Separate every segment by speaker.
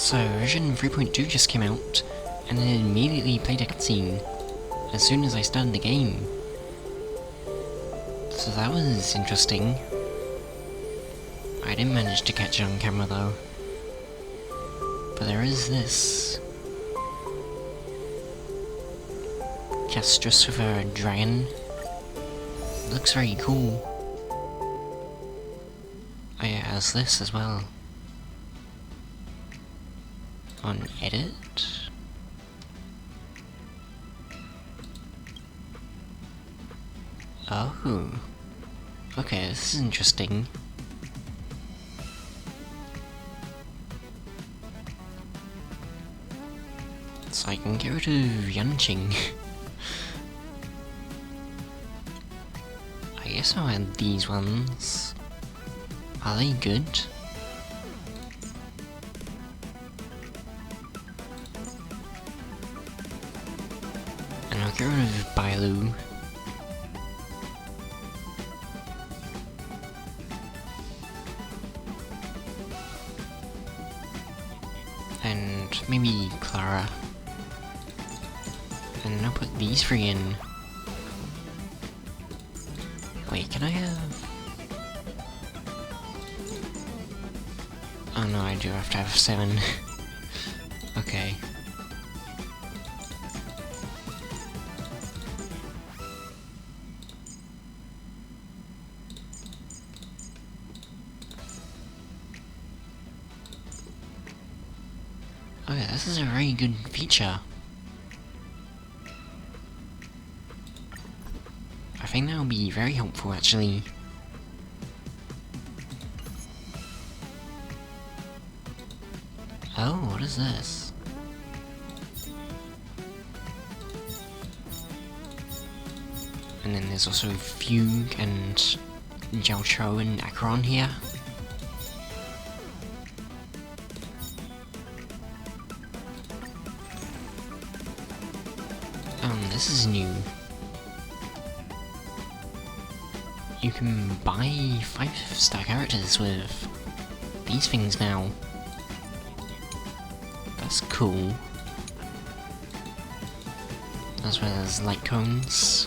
Speaker 1: So, version 3.2 just came out, and it immediately played a cutscene as soon as I started the game. So that was interesting. I didn't manage to catch it on camera though. But there is this. Castress with a dragon. Looks very cool. Oh yeah, it has this as well. On edit? Oh. Okay, this is interesting. So I can get rid of Yanqing. I guess I'll add these ones. Are they good? And I'll get rid of Bailu. And maybe Clara. And then I'll put these three in. Wait, can I have... Oh no, I do have to have 7. Okay. Okay, this is a very good feature. I think that will be very helpful actually. Oh, what is this? And then there's also Fugue and Jiaocho and Acheron here. This is new. You can buy 5-star characters with these things now. That's cool. As well as light cones.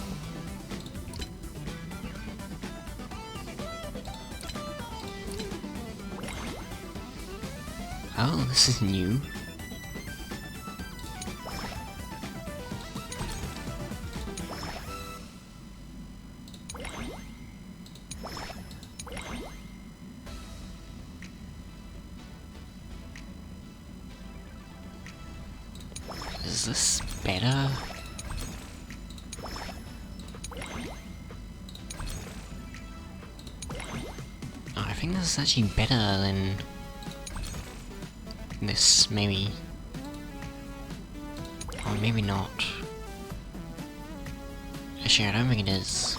Speaker 1: Oh, this is new. Is this better? Oh, I think this is actually better than this, maybe. Or maybe not. Actually, I don't think it is.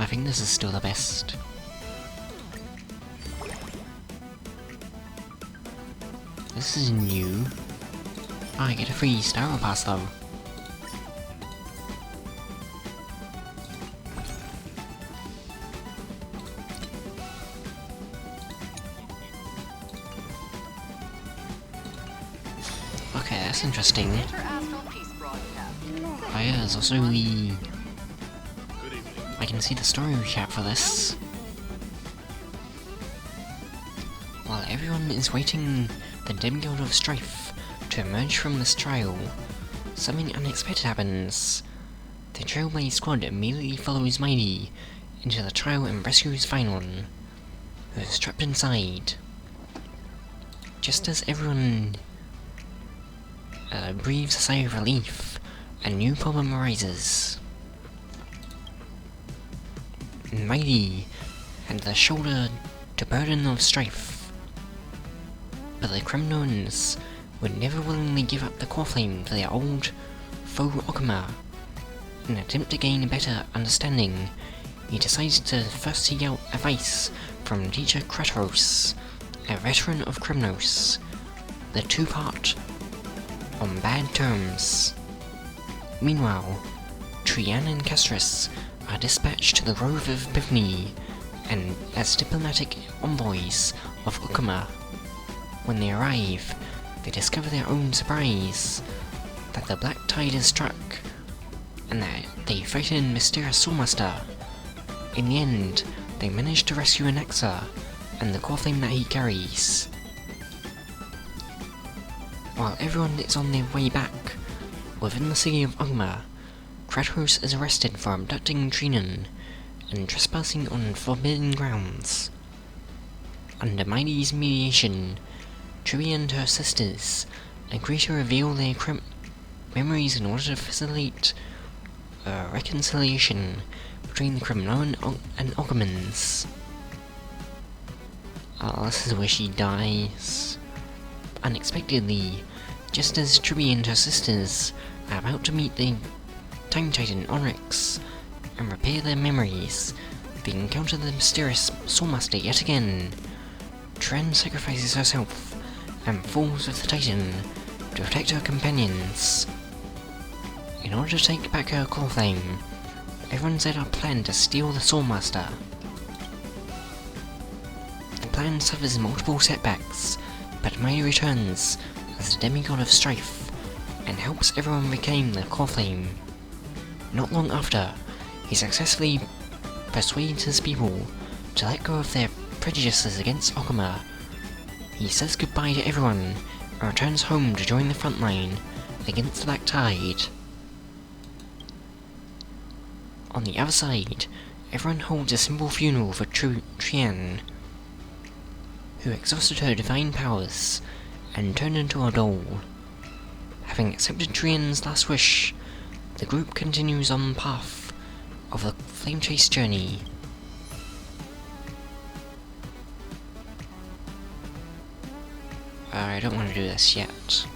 Speaker 1: I think this is still the best. This is new. Oh, I get a free Star Pass though. Okay, that's interesting. Oh yeah, there's also the... I can see the story recap for this. While everyone is waiting the Demigod of Strife to emerge from this trial, something unexpected happens. The Trailblaze squad immediately follows Mighty into the trial and rescues Finon, who is trapped inside. Just as everyone breathes a sigh of relief, a new problem arises. Mighty had the shoulder to burden of Strife, but the criminals would never willingly give up the core flame to their old foe Okuma. In an attempt to gain a better understanding, he decided to first seek out advice from teacher Kratos, a veteran of Kremnos. The two-part on bad terms. Meanwhile, Trian and Castress are dispatched to the Grove of Epiphany and as diplomatic envoys of Okuma. When they arrive, they discover their own surprise that the Black Tide is struck, and that they frighten mysterious Soulmaster. In the end, they manage to rescue Anaxa and the core flame that he carries. While everyone is on their way back, within the city of Okuma, Kratos is arrested for abducting Trinon and trespassing on forbidden grounds. Under Mighty's mediation, Trui and her sisters agree to reveal their memories in order to facilitate a reconciliation between the Crimnoan and Okumans. This is where she dies. Unexpectedly, just as Trui and her sisters are about to meet the Time Titan Onyx and repair their memories, they encounter the mysterious Soulmaster yet again. Tren sacrifices herself and falls with the Titan to protect her companions. In order to take back her core flame, everyone set up a plan to steal the Soulmaster. The plan suffers multiple setbacks, but Mighty returns as the demigod of strife and helps everyone reclaim the core flame. Not long after, he successfully persuades his people to let go of their prejudices against Okuma. He says goodbye to everyone and returns home to join the front line against the Black Tide. On the other side, everyone holds a simple funeral for Trian, who exhausted her divine powers and turned into a doll. Having accepted Trian's last wish, the group continues on the path of the Flame Chase journey. I don't want to do this yet.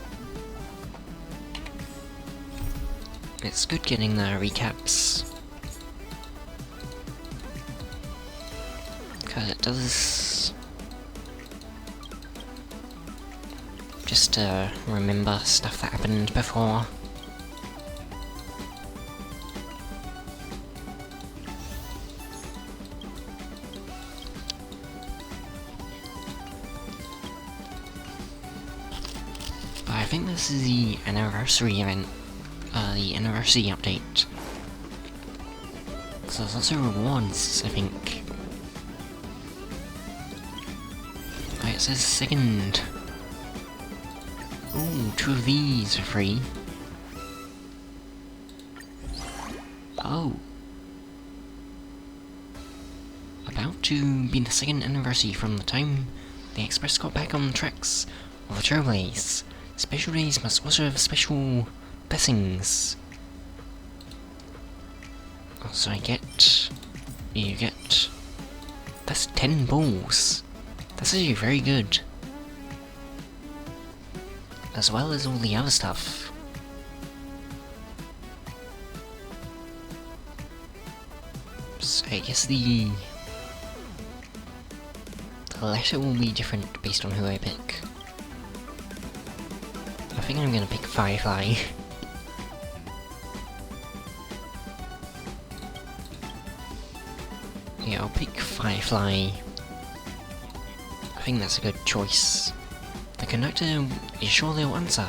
Speaker 1: It's good getting the recaps, because it does just remember stuff that happened before. I think this is the anniversary event, the anniversary update. So there's also rewards, I think. Oh, it says second. Ooh, 2 of these are free. Oh. About to be the second anniversary from the time the Express got back on the tracks of the Trailblaze. Special days must also have special blessings. So you get, that's 10 balls. That's actually very good. As well as all the other stuff. So I guess the letter will be different based on who I pick. I think I'm gonna pick Firefly. Yeah, I'll pick Firefly. I think that's a good choice. The conductor is sure they'll answer.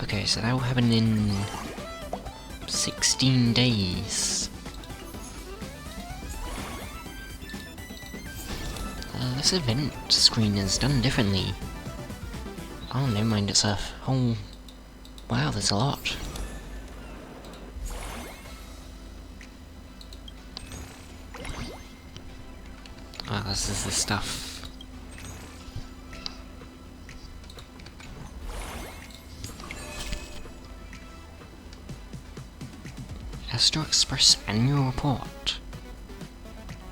Speaker 1: Okay, so that will happen in 16 days. This event screen is done differently. Oh, never mind, it's a whole... Wow, there's a lot. Ah, this is the stuff. Astro Express Annual Report.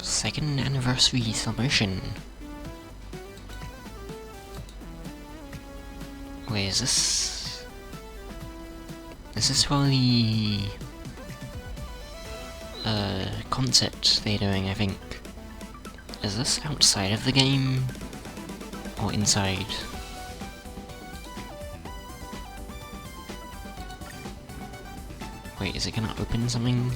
Speaker 1: Second Anniversary Celebration. Wait, is this... This is for the... concert they're doing, I think. Is this outside of the game? Or inside? Wait, is it gonna open something?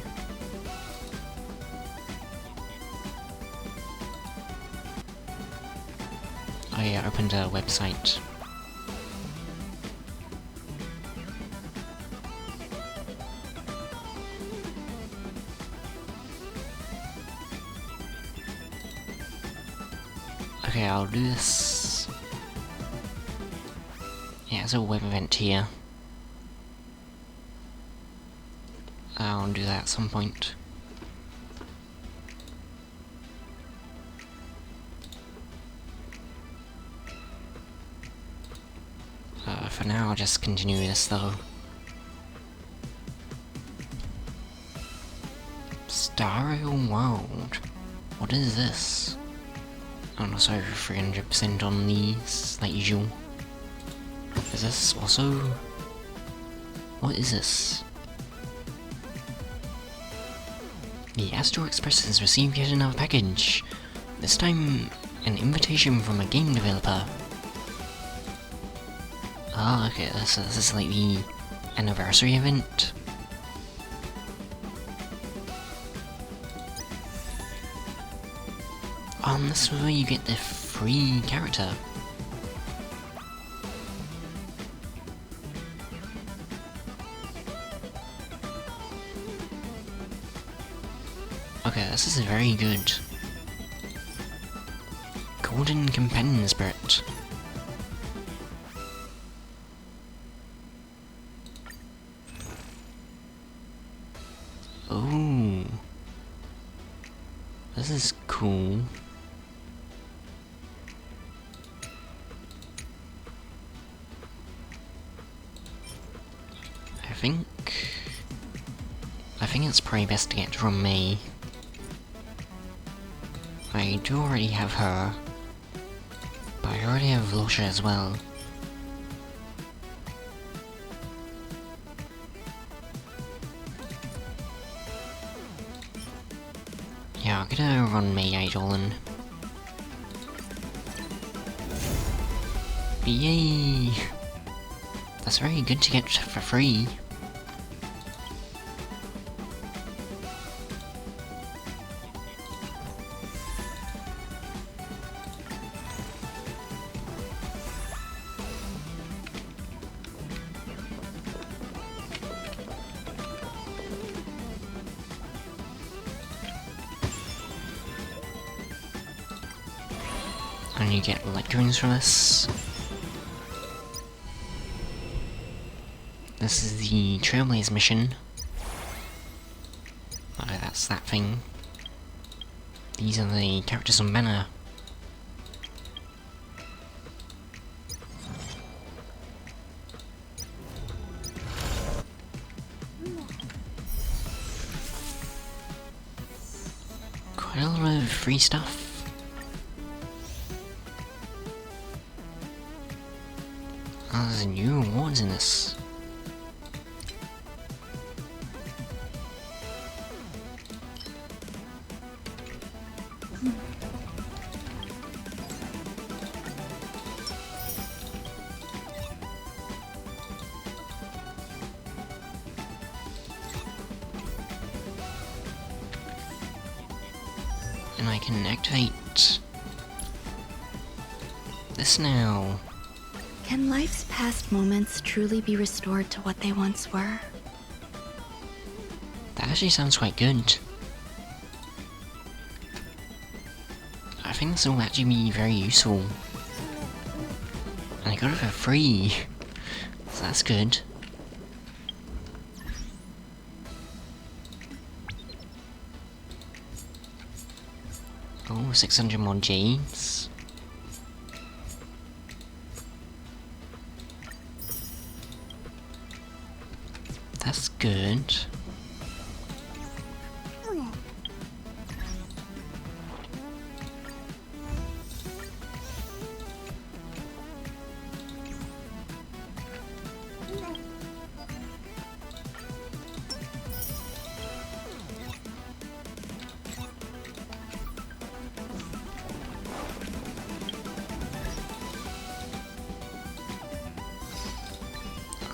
Speaker 1: I opened a website. Okay, I'll do this. Yeah, there's a web event here. I'll do that at some point. For now, I'll just continue this though. Stereo World. What is this? I'm also 300% on these, like usual. Is this also... What is this? The Astral Express has received yet another package. This time, an invitation from a game developer. Ah, okay, this is like the anniversary event. This is where you get the free character. Okay, this is very good. Golden Companion Spirit. Oh, this is cool. I think it's probably best to get from me. I do already have her, but I already have Losha as well. Yeah, I'm gonna run May Eidolon. Yay! That's very good to get for free. And you get lecturings for this. This is the Trailblaze mission. Oh, that's that thing. These are the characters on banner. Quite a lot of free stuff. Oh, there's new rewards in this. And I can activate this now.
Speaker 2: Can life's past moments truly be restored to what they once were?
Speaker 1: That actually sounds quite good. I think this will actually be very useful. And I got it for free, so that's good. Oh, 600 more Jades. That's good.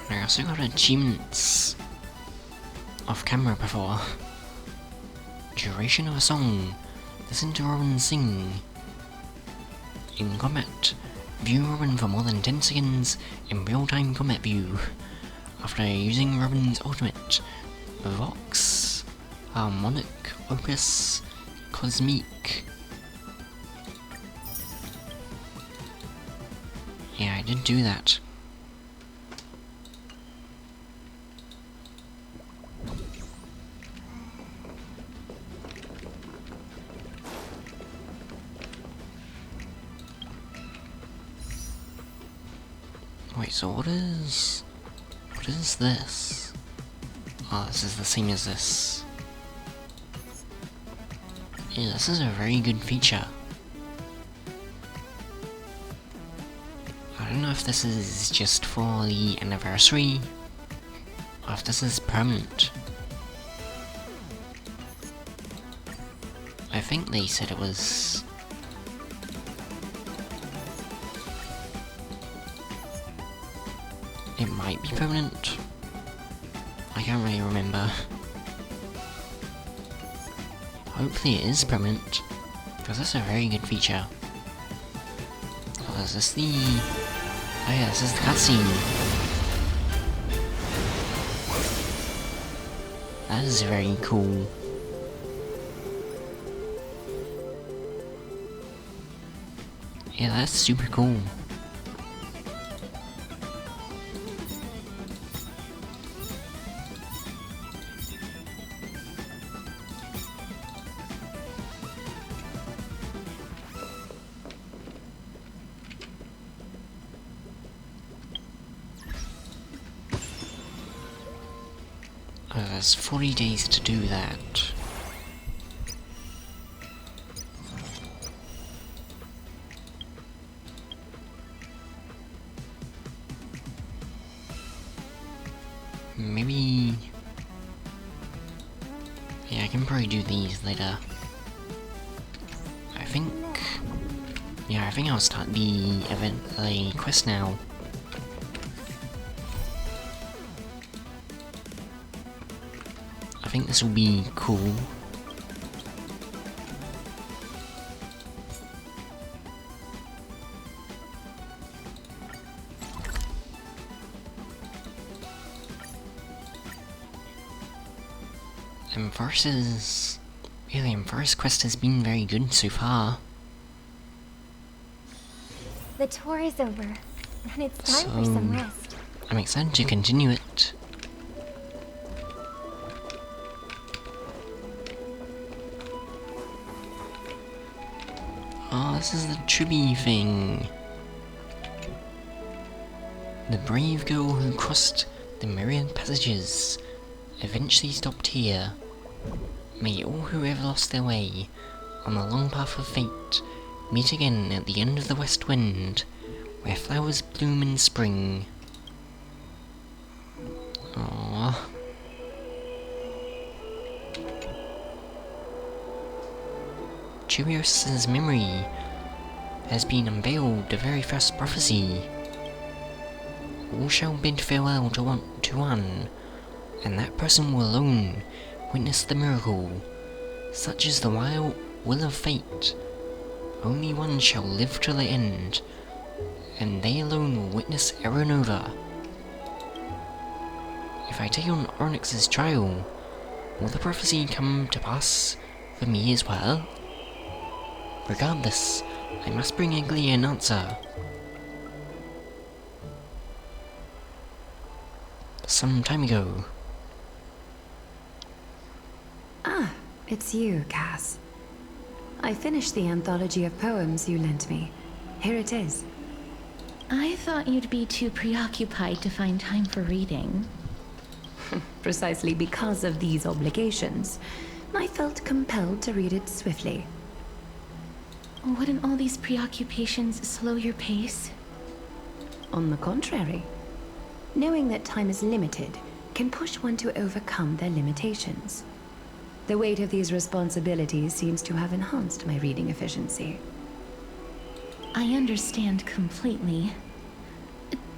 Speaker 1: I also got achievements off camera before. Duration of a song. Listen to Robin sing. In combat, View Robin for more than 10 seconds in real-time combat view. After using Robin's ultimate, Vox, Harmonic, Opus, Cosmic. Yeah, I did do that. Wait, so what is this? Oh, this is the same as this. Yeah, this is a very good feature. I don't know if this is just for the anniversary, or if this is permanent. I think they said it was... It might be permanent. I can't really remember. Hopefully it is permanent, because that's a very good feature. Oh, is this the... Oh yeah, this is the cutscene. That is very cool. Yeah, that's super cool. There's 40 days to do that. Maybe... Yeah, I can probably do these later. I think... Yeah, I think I'll start the quest now. I think this will be cool. Amphoreus Amphoreus quest has been very good so far.
Speaker 3: The tour is over, and it's time for some rest.
Speaker 1: I'm excited to continue it. Oh, this is the Chibi thing. The brave girl who crossed the myriad passages eventually stopped here. May all who ever lost their way on the long path of fate meet again at the end of the west wind, where flowers bloom in spring. Aww. Chirios' memory has been unveiled, the very first prophecy. All shall bid farewell to one, and that person will alone witness the miracle. Such is the wild will of fate. Only one shall live till the end, and they alone will witness Aeronova. If I take on Onyx's trial, will the prophecy come to pass for me as well? Regardless, I must bring Egli an answer. Some time ago.
Speaker 4: Ah, it's you, Cass. I finished the anthology of poems you lent me. Here it is.
Speaker 2: I thought you'd be too preoccupied to find time for reading.
Speaker 4: Precisely because of these obligations, I felt compelled to read it swiftly.
Speaker 2: Wouldn't all these preoccupations slow your pace?
Speaker 4: On the contrary, knowing that time is limited can push one to overcome their limitations. The weight of these responsibilities seems to have enhanced my reading efficiency.
Speaker 2: I understand completely.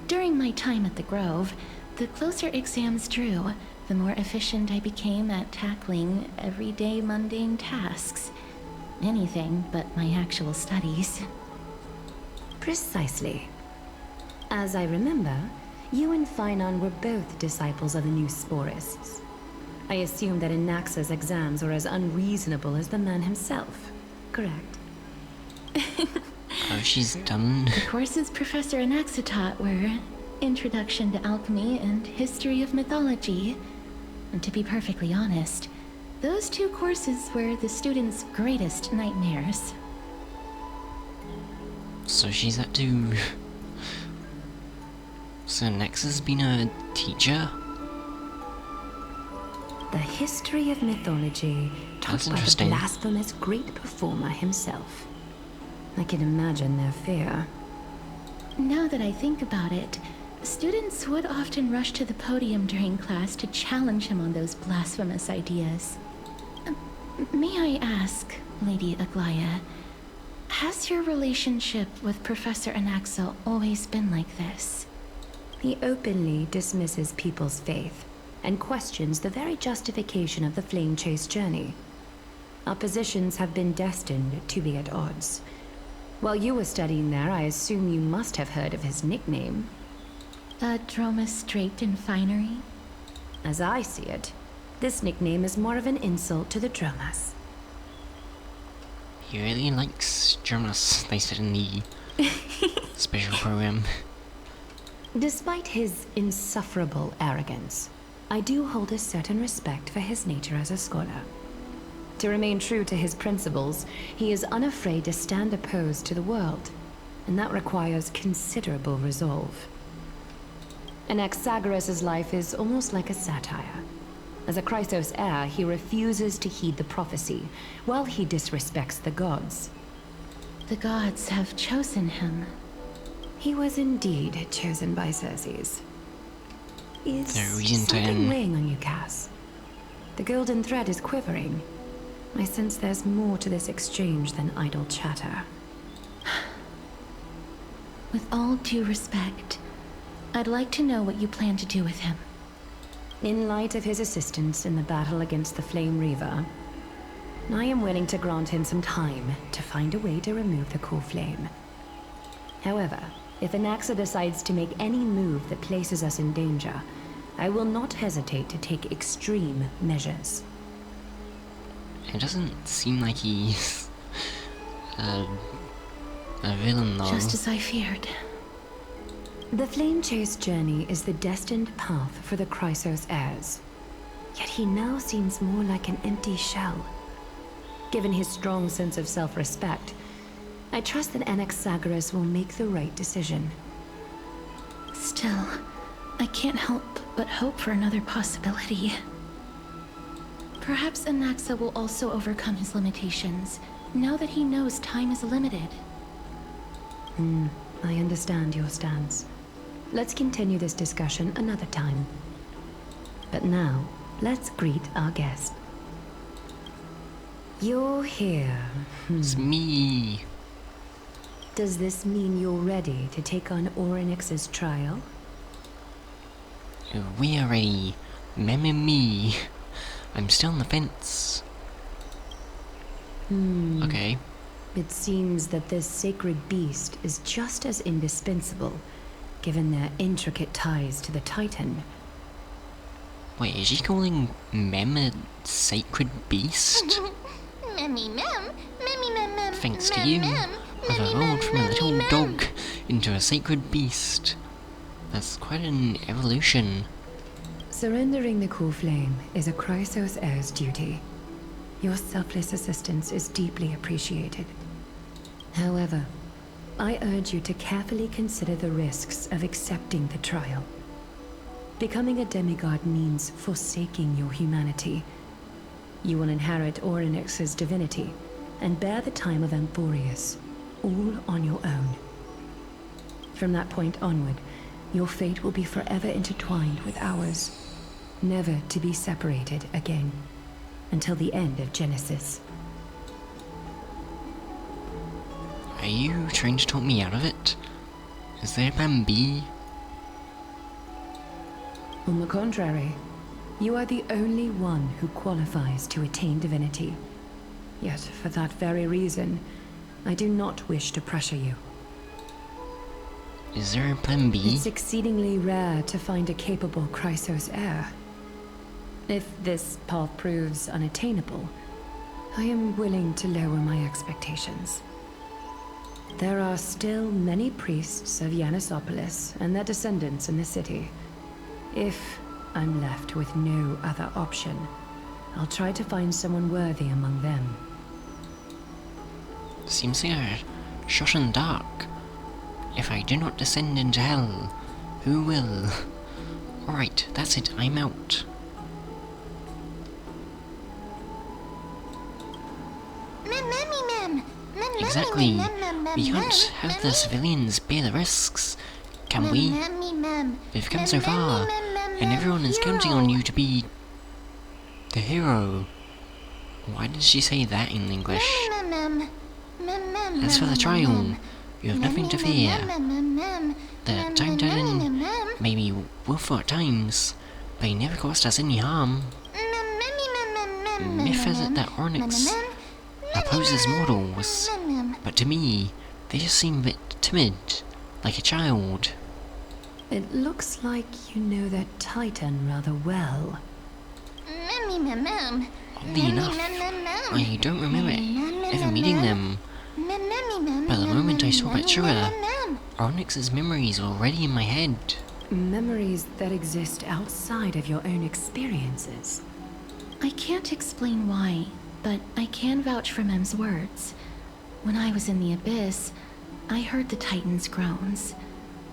Speaker 2: During my time at the Grove, the closer exams drew, the more efficient I became at tackling everyday mundane tasks. Anything but my actual studies.
Speaker 4: Precisely. As I remember, you and Phainon were both disciples of the new Sporists. I assume that Anaxa's exams were as unreasonable as the man himself, correct?
Speaker 1: Oh, she's done.
Speaker 2: The courses Professor Anaxa taught were Introduction to Alchemy and History of Mythology. And to be perfectly honest, those two courses were the students' greatest nightmares.
Speaker 1: So she's had to... So Nexa's been a teacher?
Speaker 4: The history of mythology taught
Speaker 1: That's
Speaker 4: by the
Speaker 1: interesting.
Speaker 4: blasphemous great performer himself. I can imagine their fear.
Speaker 2: Now that I think about it, students would often rush to the podium during class to challenge him on those blasphemous ideas. May I ask, Lady Aglaya, has your relationship with Professor Anaxa always been like this?
Speaker 4: He openly dismisses people's faith and questions the very justification of the Flame Chase journey. Our positions have been destined to be at odds. While you were studying there, I assume you must have heard of his nickname.
Speaker 2: Dromus Draped in Finery?
Speaker 4: As I see it, this nickname is more of an insult to the Dromas.
Speaker 1: He really likes Jonas, they said in the special program.
Speaker 4: Despite his insufferable arrogance, I do hold a certain respect for his nature as a scholar. To remain true to his principles, he is unafraid to stand opposed to the world, and that requires considerable resolve. Anaxagoras' life is almost like a satire. As a Chrysos heir, he refuses to heed the prophecy, while he disrespects the gods.
Speaker 2: The gods have chosen him.
Speaker 4: He was indeed chosen by Circes. Is
Speaker 1: There a reason to
Speaker 4: something weighing on you, Cass? The golden thread is quivering. I sense there's more to this exchange than idle chatter.
Speaker 2: With all due respect, I'd like to know what you plan to do with him.
Speaker 4: In light of his assistance in the battle against the Flame Reaver, I am willing to grant him some time to find a way to remove the core flame. However, if Anaxa decides to make any move that places us in danger, I will not hesitate to take extreme measures.
Speaker 1: It doesn't seem like he's a villain though.
Speaker 2: Just as I feared.
Speaker 4: The Flame Chase journey is the destined path for the Chrysos heirs. Yet he now seems more like an empty shell. Given his strong sense of self-respect, I trust that Anaxagoras will make the right decision.
Speaker 2: Still, I can't help but hope for another possibility. Perhaps Anaxa will also overcome his limitations, now that he knows time is limited.
Speaker 4: I understand your stance. Let's continue this discussion another time. But now, let's greet our guest. You're here.
Speaker 1: It's me.
Speaker 4: Does this mean you're ready to take on Orynyx's trial?
Speaker 1: We are ready. Me. I'm still on the fence. Okay.
Speaker 4: It seems that this sacred beast is just as indispensable, given their intricate ties to the Titan.
Speaker 1: Wait, is she calling Mem a sacred beast? Thanks to you, I've evolved from a little dog into a sacred beast. That's quite an evolution.
Speaker 4: Surrendering the core flame is a Chrysos heir's duty. Your selfless assistance is deeply appreciated. However, I urge you to carefully consider the risks of accepting the trial. Becoming a demigod means forsaking your humanity. You will inherit Orynyx's divinity and bear the time of Amphoreus, all on your own. From that point onward, your fate will be forever intertwined with ours, never to be separated again, until the end of Genesis.
Speaker 1: Are you trying to talk me out of it? Is there a plan B?
Speaker 4: On the contrary, you are the only one who qualifies to attain divinity. Yet, for that very reason, I do not wish to pressure you.
Speaker 1: Is there a plan B?
Speaker 4: It's exceedingly rare to find a capable Chrysos heir. If this path proves unattainable, I am willing to lower my expectations. There are still many priests of Yanissopolis and their descendants in the city. If I'm left with no other option, I'll try to find someone worthy among them.
Speaker 1: Seems like a shot in the dark. If I do not descend into hell, who will? Alright, that's it, I'm out. Exactly. We can't have the civilians bear the risks, can we? We've come so far, and everyone is counting on you to be the hero. Why did she say that in English? As for the trial, you have nothing to fear. The Time Titan may be willful at times, but he never caused us any harm. Myth has it that Onyx opposes mortals, but to me, they just seem a bit timid, like a child.
Speaker 4: It looks like you know that Titan rather well.
Speaker 1: Oddly enough, I don't remember ever meeting them, but the moment I saw Patchsoka, Onyx's memories were already in my head.
Speaker 4: Memories that exist outside of your own experiences.
Speaker 2: I can't explain why, but I can vouch for Mem's words. When I was in the abyss, I heard the Titan's groans,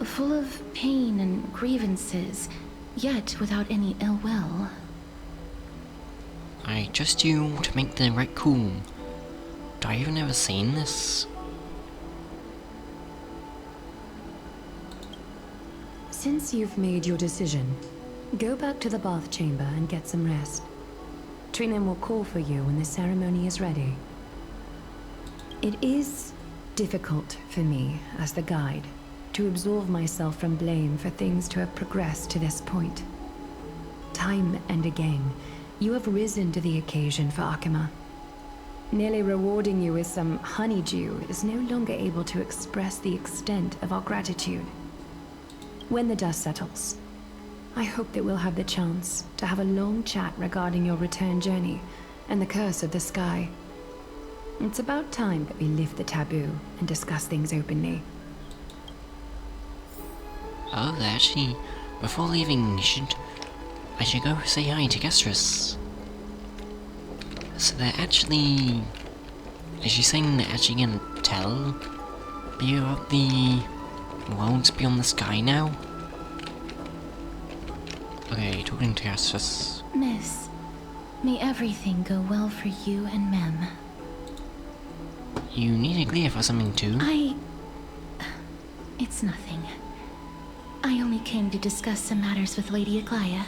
Speaker 2: full of pain and grievances, yet without any ill will.
Speaker 1: I trust you to make the right call. Do I even ever seen this?
Speaker 4: Since you've made your decision, go back to the bath chamber and get some rest. Trinem will call for you when the ceremony is ready. It is difficult for me, as the guide, to absolve myself from blame for things to have progressed to this point. Time and again, you have risen to the occasion for Akima. Nearly rewarding you with some honeydew is no longer able to express the extent of our gratitude. When the dust settles, I hope that we'll have the chance to have a long chat regarding your return journey and the curse of the sky. It's about time that we lift the taboo and discuss things openly.
Speaker 1: Oh, actually, before leaving, I should go say hi to Gastris. So they're actually... Is she saying they're actually gonna tell you of the worlds beyond the sky now? Okay, talking to Gastris.
Speaker 2: Miss, may everything go well for you and Mem.
Speaker 1: You need a clear for something too?
Speaker 2: It's nothing. I only came to discuss some matters with Lady Aglaya.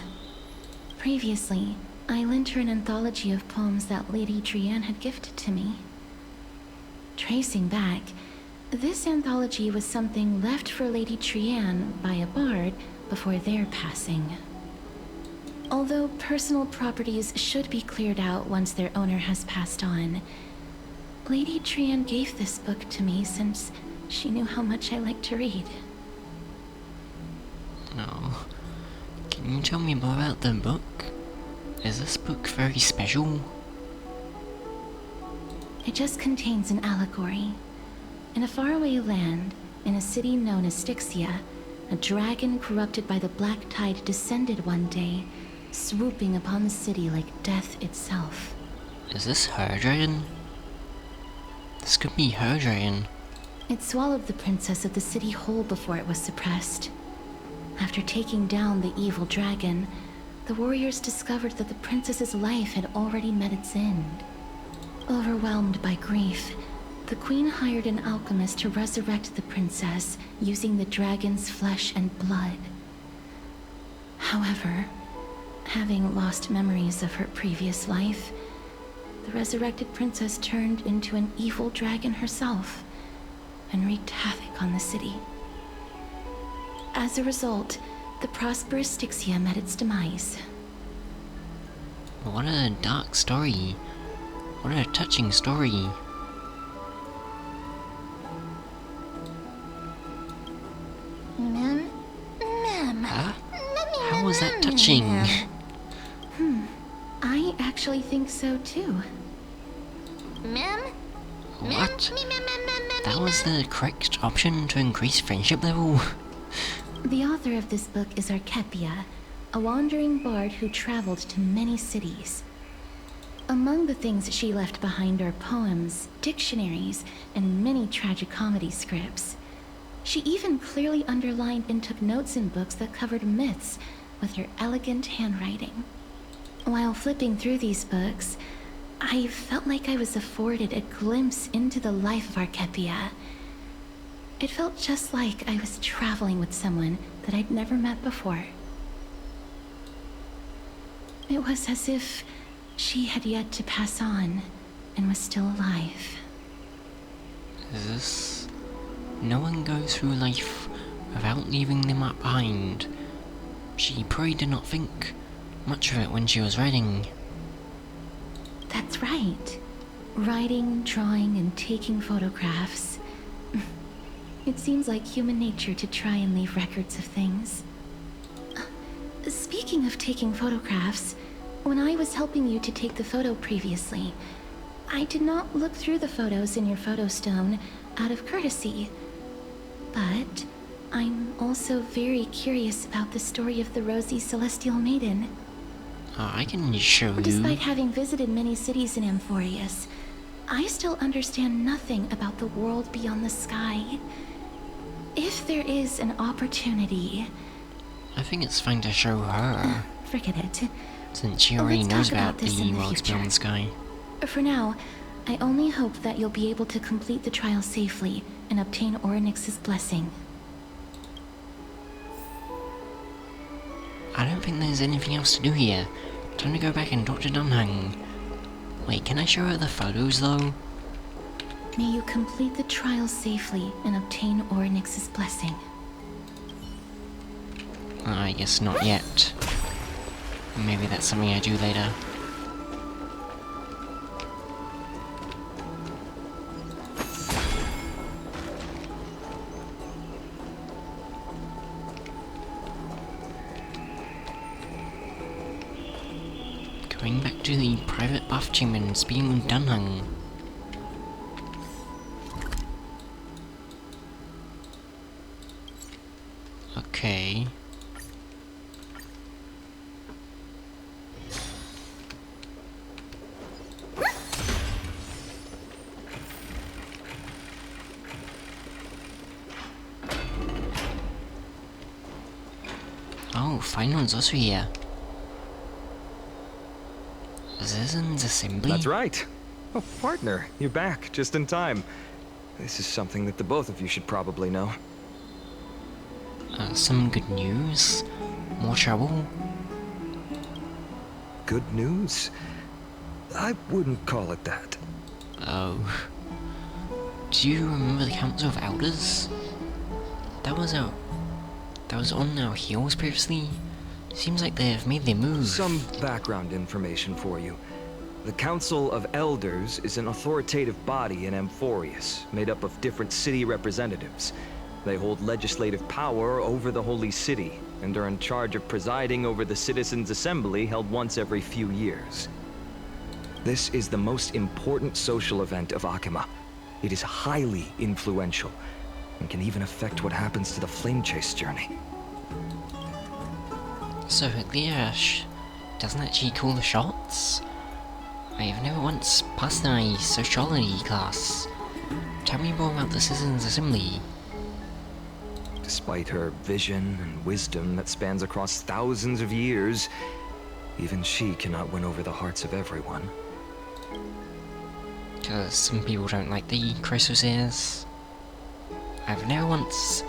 Speaker 2: Previously, I lent her an anthology of poems that Lady Trianne had gifted to me. Tracing back, this anthology was something left for Lady Trianne by a bard before their passing. Although personal properties should be cleared out once their owner has passed on, Lady Trianne gave this book to me since she knew how much I like to read.
Speaker 1: Oh. Can you tell me more about the book? Is this book very special?
Speaker 2: It just contains an allegory. In a faraway land, in a city known as Styxia, a dragon corrupted by the black tide descended one day, swooping upon the city like death itself.
Speaker 1: Is this her dragon? This could be her dragon.
Speaker 2: It swallowed the princess of the city whole before it was suppressed. After taking down the evil dragon, the warriors discovered that the princess's life had already met its end. Overwhelmed by grief, the queen hired an alchemist to resurrect the princess using the dragon's flesh and blood. However, having lost memories of her previous life, the resurrected princess turned into an evil dragon herself and wreaked havoc on the city. As a result, the prosperous Styxia met its demise.
Speaker 1: What a dark story. What a touching story. Huh? How was that touching?
Speaker 2: I actually think so too.
Speaker 1: What? That was the correct option to increase friendship level?
Speaker 2: The author of this book is Archepia, a wandering bard who traveled to many cities. Among the things she left behind are poems, dictionaries, and many tragicomedy scripts. She even clearly underlined and took notes in books that covered myths with her elegant handwriting. While flipping through these books, I felt like I was afforded a glimpse into the life of Archepia. It felt just like I was traveling with someone that I'd never met before. It was as if she had yet to pass on and was still alive.
Speaker 1: Is this... No one goes through life without leaving the mark behind. She probably did not think much of it when she was writing.
Speaker 2: That's right. Writing, drawing, and taking photographs. It seems like human nature to try and leave records of things. Speaking of taking photographs, when I was helping you to take the photo previously, I did not look through the photos in your photo stone out of courtesy. But I'm also very curious about the story of the Rosy Celestial Maiden.
Speaker 1: I can show you.
Speaker 2: Despite having visited many cities in Amphoreus, I still understand nothing about the world beyond the sky. If there is an opportunity...
Speaker 1: I think it's fine to show her,
Speaker 2: Forget it.
Speaker 1: since she already
Speaker 2: Let's
Speaker 1: knows
Speaker 2: talk
Speaker 1: about
Speaker 2: about this
Speaker 1: the
Speaker 2: in the
Speaker 1: worlds
Speaker 2: future.
Speaker 1: beyond the sky.
Speaker 2: For now, I only hope that you'll be able to complete the trial safely and obtain Orynyx's blessing.
Speaker 1: I don't think there's anything else to do here. Time to go back and Dr. Dunhang. Wait, can I show her the photos though?
Speaker 2: May you complete the trial safely and obtain Orynyx's blessing.
Speaker 1: I guess not yet. Maybe that's something I do later. Going back to the private bath chamber and speaking with Dunhang. Okay. Oh, Final's also here. Zizin's assembly?
Speaker 5: That's right. Oh, partner, you're back just in time. This is something that the both of you should probably know.
Speaker 1: Some good news? More trouble?
Speaker 5: Good news? I wouldn't call it that.
Speaker 1: Oh. Do you remember the Council of Elders? That was on our heels previously? Seems like they've made their move.
Speaker 5: Some background information for you. The Council of Elders is an authoritative body in Amphoreus, made up of different city representatives. They hold legislative power over the Holy City, and are in charge of presiding over the Citizens' Assembly held once every few years. This is the most important social event of Akima. It is highly influential, and can even affect what happens to the Flame Chase journey.
Speaker 1: So Gliash doesn't actually call the shots? I have never once passed my sociology class. Tell me more about the Citizens' Assembly.
Speaker 5: Despite her vision and wisdom that spans across thousands of years, even she cannot win over the hearts of everyone.
Speaker 1: Because some people don't like the Chrysosirs. I've never once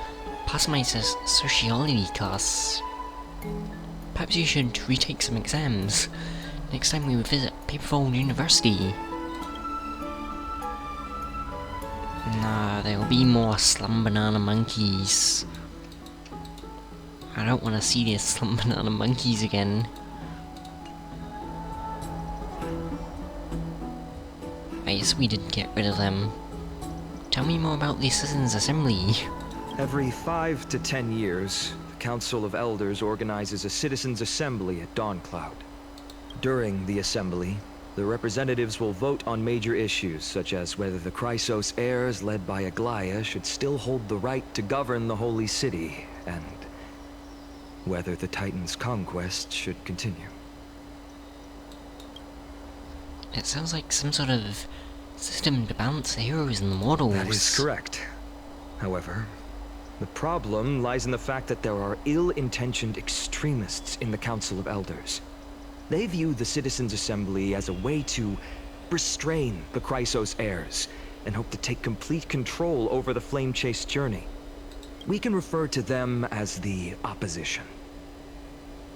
Speaker 1: passed my sociology class. Perhaps you should retake some exams next time we visit Paperfold University. Nah, there will be more slum banana monkeys. I don't want to see these slum banana monkeys again. I guess we did get rid of them. Tell me more about the Citizens' Assembly.
Speaker 5: Every 5 to 10 years, Council of Elders organizes a citizens' assembly at Dawncloud. During the assembly, the representatives will vote on major issues, such as whether the Chrysos heirs led by Aglaia should still hold the right to govern the Holy City, and whether the Titan's conquest should continue.
Speaker 1: It sounds like some sort of system to balance the heroes and the mortals.
Speaker 5: That is correct. However, the problem lies in the fact that there are ill-intentioned extremists in the Council of Elders. They view the Citizens' Assembly as a way to restrain the Chrysos heirs and hope to take complete control over the Flame Chase journey. We can refer to them as the opposition.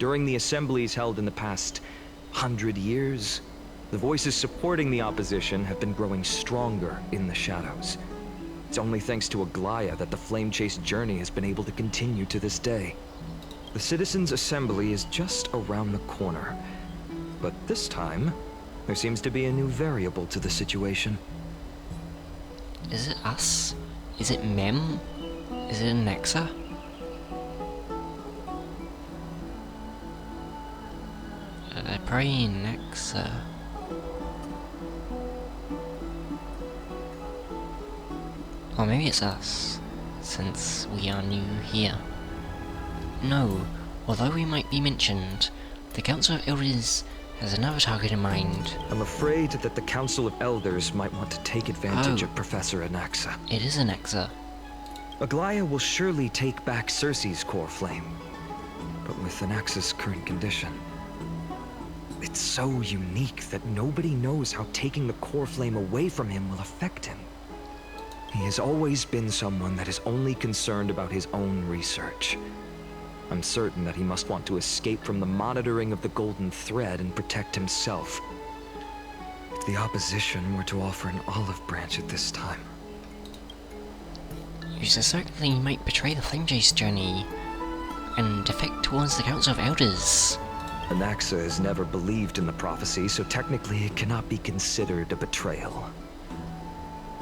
Speaker 5: During the assemblies held in the past 100 years, the voices supporting the opposition have been growing stronger in the shadows. It's only thanks to Aglaia that the Flame Chase journey has been able to continue to this day. The Citizens' Assembly is just around the corner. But this time, there seems to be a new variable to the situation.
Speaker 1: Is it us? Is it Mem? Is it Nexa? Probably Nexa. Or maybe it's us, since we are new here. No, although we might be mentioned, the Council of Elders has another target in mind.
Speaker 5: I'm afraid that the Council of Elders might want to take advantage of Professor Anaxa.
Speaker 1: It is Anaxa.
Speaker 5: Aglaia will surely take back Cersei's core flame. But with Anaxa's current condition, it's so unique that nobody knows how taking the core flame away from him will affect him. He has always been someone that is only concerned about his own research. I'm certain that he must want to escape from the monitoring of the Golden Thread and protect himself. If the opposition were to offer an olive branch at this time...
Speaker 1: You suspect that he might betray the Flame Chase journey and defect towards the Council of Elders.
Speaker 5: Anaxa has never believed in the prophecy, so technically it cannot be considered a betrayal.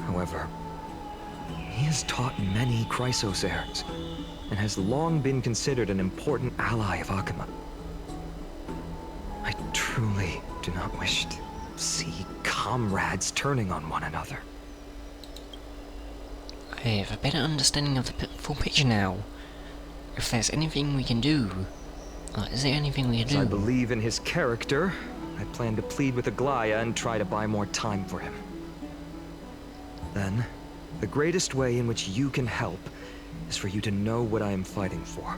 Speaker 5: However, he has taught many Chrysos heirs, and has long been considered an important ally of Akuma. I truly do not wish to see comrades turning on one another.
Speaker 1: I have a better understanding of the full picture now. If there's anything we can do, is there anything we can do?
Speaker 5: As I believe in his character, I plan to plead with Aglaia and try to buy more time for him. Then, the greatest way in which you can help is for you to know what I am fighting for.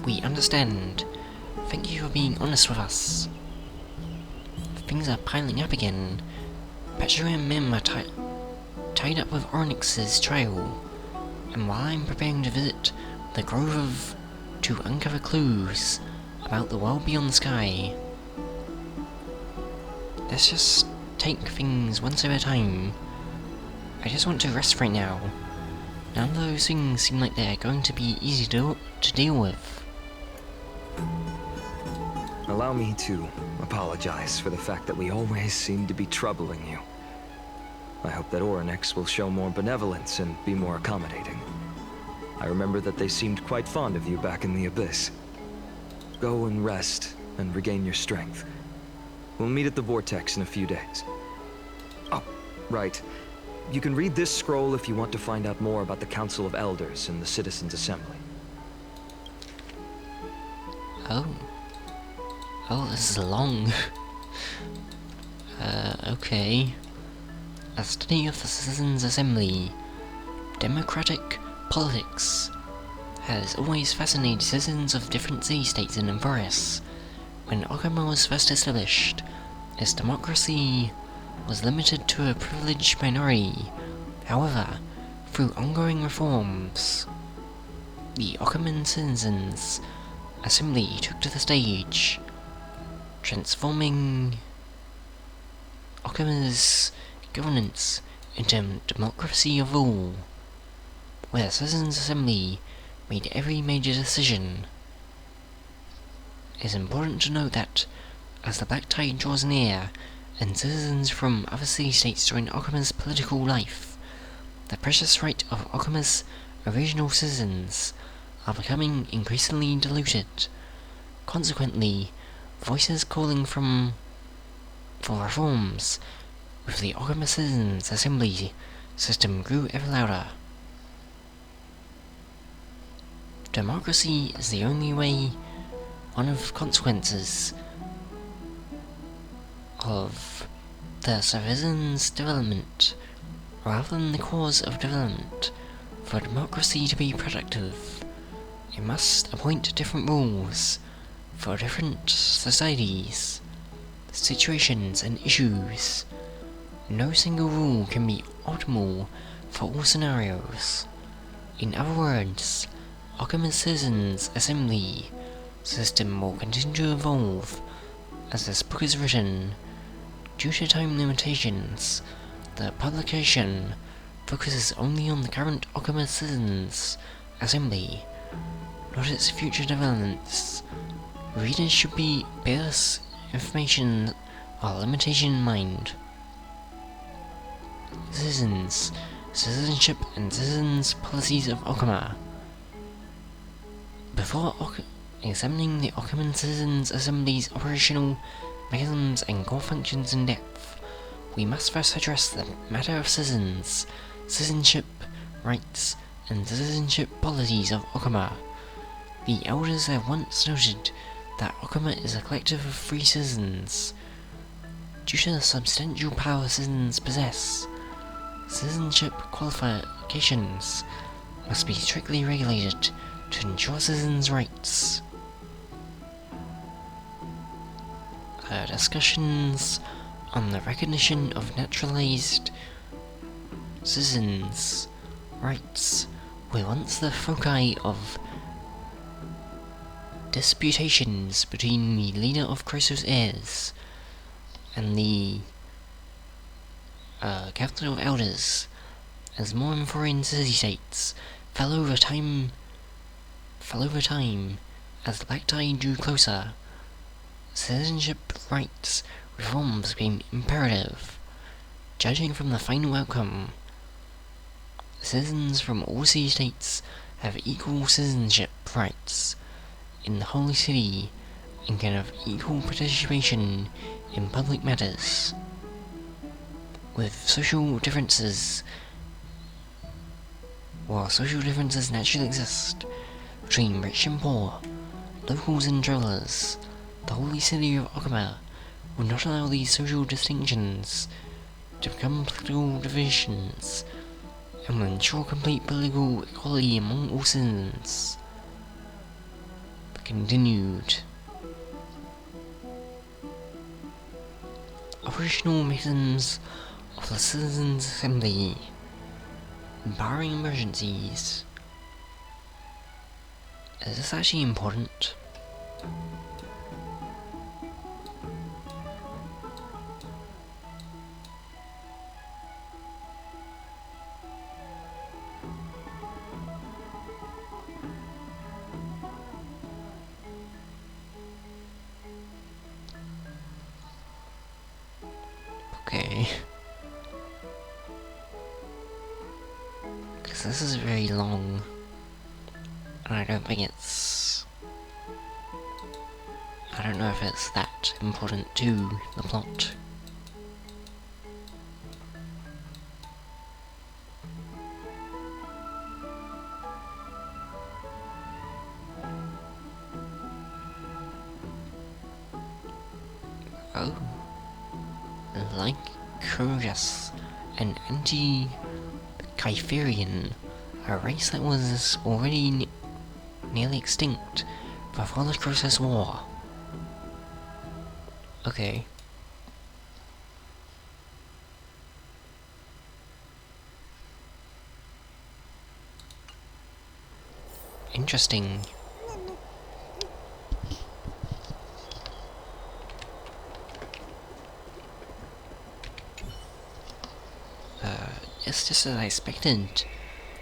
Speaker 1: We understand. Thank you for being honest with us. Things are piling up again. Patchsoka and Mem are tied up with Onyx's trail, and while I'm preparing to visit the Grove to uncover clues about the world beyond the sky, let's just take things one step at a time. I just want to rest right now. None of those things seem like they're going to be easy to deal with.
Speaker 5: Allow me to apologize for the fact that we always seem to be troubling you. I hope that Oryx will show more benevolence and be more accommodating. I remember that they seemed quite fond of you back in the Abyss. Go and rest and regain your strength. We'll meet at the Vortex in a few days. Oh, right. You can read this scroll if you want to find out more about the Council of Elders and the Citizens' Assembly.
Speaker 1: Oh. Oh, this is long. Okay. A study of the Citizens' Assembly. Democratic politics has always fascinated citizens of different city-states in Amphoreus. When Akuma was first established, its democracy was limited to a privileged minority. However, through ongoing reforms, the Akuman Citizens Assembly took to the stage, transforming Akuma's governance into a democracy of all, where the Citizens Assembly made every major decision. It is important to note that, as the Black Tide draws near, and citizens from other city-states join Akuma's political life, the precious right of Akuma's original citizens are becoming increasingly diluted. Consequently, voices calling for reforms with the Okama Citizens Assembly system grew ever louder. Democracy is the only way, one of consequences of the citizens' development, rather than the cause of development. For democracy to be productive, it must appoint different rules for different societies, situations, and issues. No single rule can be optimal for all scenarios. In other words, Okama Citizens Assembly system will continue to evolve as this book is written. Due to time limitations, the publication focuses only on the current Okama Citizens Assembly, not its future developments. Readers should bear this information or limitation in mind. Citizens, citizenship, and citizens' policies of Okama. Before examining the Okama Citizens Assembly's operational mechanisms and core functions in depth, we must first address the matter of citizens, citizenship, rights, and citizenship policies of Okama. The elders have once noted that Okama is a collective of free citizens. Due to the substantial power citizens possess, citizenship qualifications must be strictly regulated to ensure citizens' rights. Discussions on the recognition of naturalized citizens' rights were once the foci of disputations between the leader of Chrysos heirs and the Council of Elders. As more Amphorean city-states fell over time as the black tide drew closer, citizenship rights reforms became imperative. Judging from the final outcome, citizens from all city-states have equal citizenship rights in the Holy City and can have equal participation in public matters. With social differences, while social differences naturally exist between rich and poor, locals and travelers, the Holy City of Okama will not allow these social distinctions to become political divisions, and will ensure complete political equality among all citizens. Continued. Operational mechanisms of the Citizens' Assembly. Barring emergencies. Is this actually important? Okay. Because this is very long, and I don't know if it's that important to the plot. Oh. Like Krogas, an anti-Kypherian, a race that was already nearly extinct before the Krogas War. Okay. Interesting. It's just as I expected.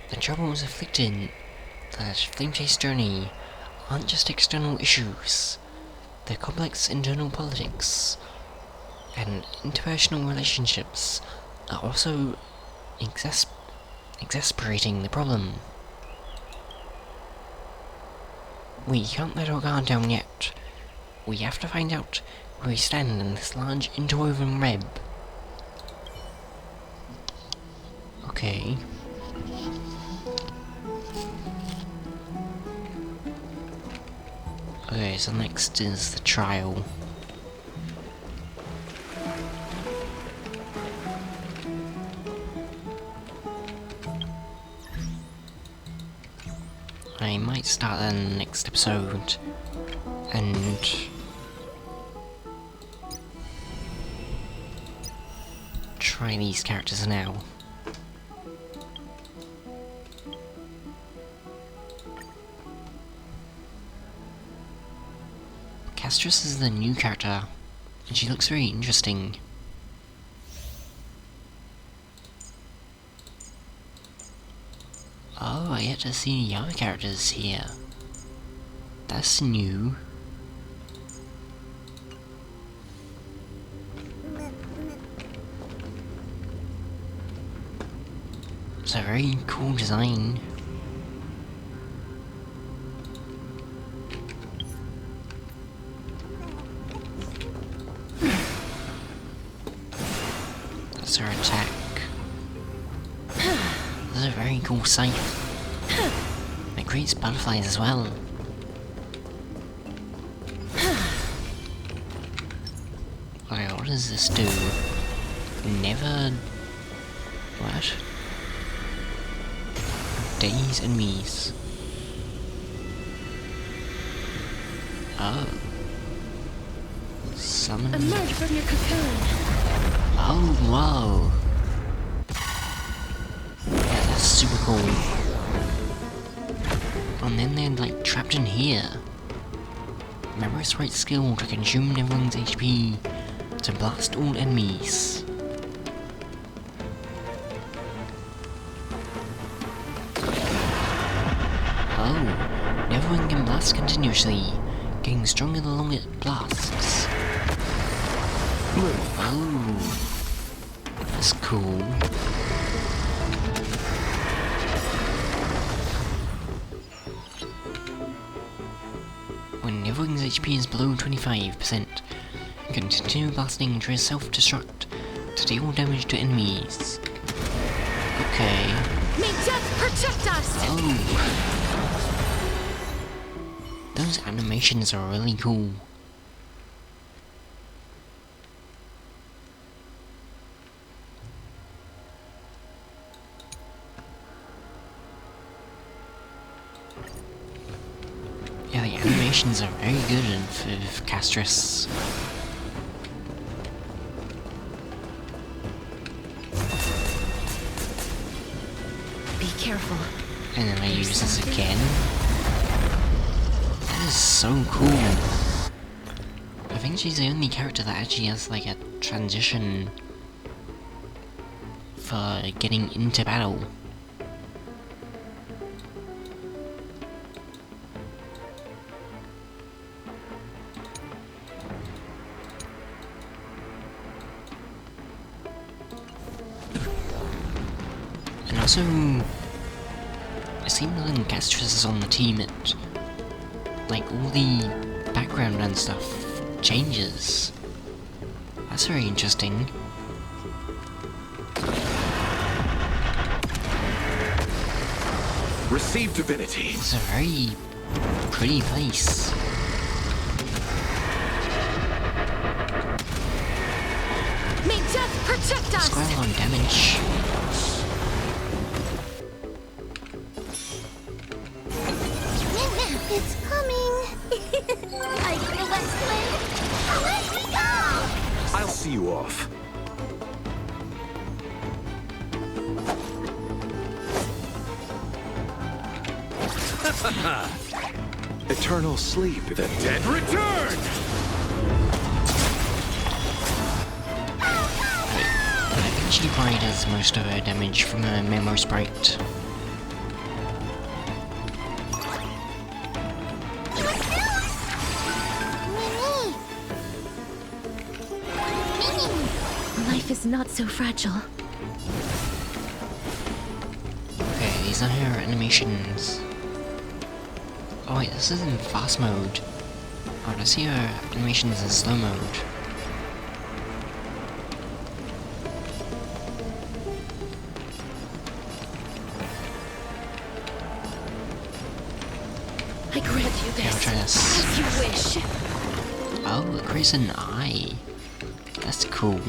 Speaker 1: The troubles afflicted the Flamechase journey aren't just external issues. They're complex internal politics, and interpersonal relationships are also exasperating the problem. We can't let our guard down yet. We have to find out where we stand in this large interwoven web. Okay. Okay, so next is the trial. I might start that in the next episode, and try these characters now. Castris is the new character, and she looks very interesting. Oh, I get to see the other characters here. That's new. It's a very cool design. That's her attack. That's a very cool scythe. It creates butterflies as well. Okay, what does this do? Never... What? Daze enemies. Oh. Summon...
Speaker 2: Emerge from your cocoon.
Speaker 1: Oh, whoa. Yeah, that's super cool. And then they're like trapped in here. Memory's right skill to consume everyone's HP to blast all enemies. Oh, everyone can blast continuously, getting stronger the longer it blasts. Oh, that's cool. When everyone's HP is below 25%, continue blasting to self-destruct to deal damage to enemies. Okay.
Speaker 2: May death protect us!
Speaker 1: Oh. Those animations are really cool. Yeah, the animations are very good of Castris.
Speaker 2: Be careful.
Speaker 1: And then I use this again. That is so cool. I think she's the only character that actually has like a transition for getting into battle. And also, it seems when Castris is on the team, it, like, all the background and stuff changes. That's very interesting.
Speaker 6: Receive divinity.
Speaker 1: It's a very pretty place.
Speaker 2: May death protect us!
Speaker 1: It's quite a lot of damage.
Speaker 3: It's coming. I know what's coming. Let me go!
Speaker 6: I'll see you off. Eternal sleep. The dead return!
Speaker 1: I think she probably does most of her damage from her Memo Sprite.
Speaker 2: Life is not so fragile.
Speaker 1: Okay, these are her animations. Oh wait, this is in fast mode. Oh, I see her animations in slow mode.
Speaker 2: I grant you
Speaker 1: Okay, I'll
Speaker 2: this.
Speaker 1: try this.
Speaker 2: As you wish.
Speaker 1: Oh, it creates an eye. That's cool.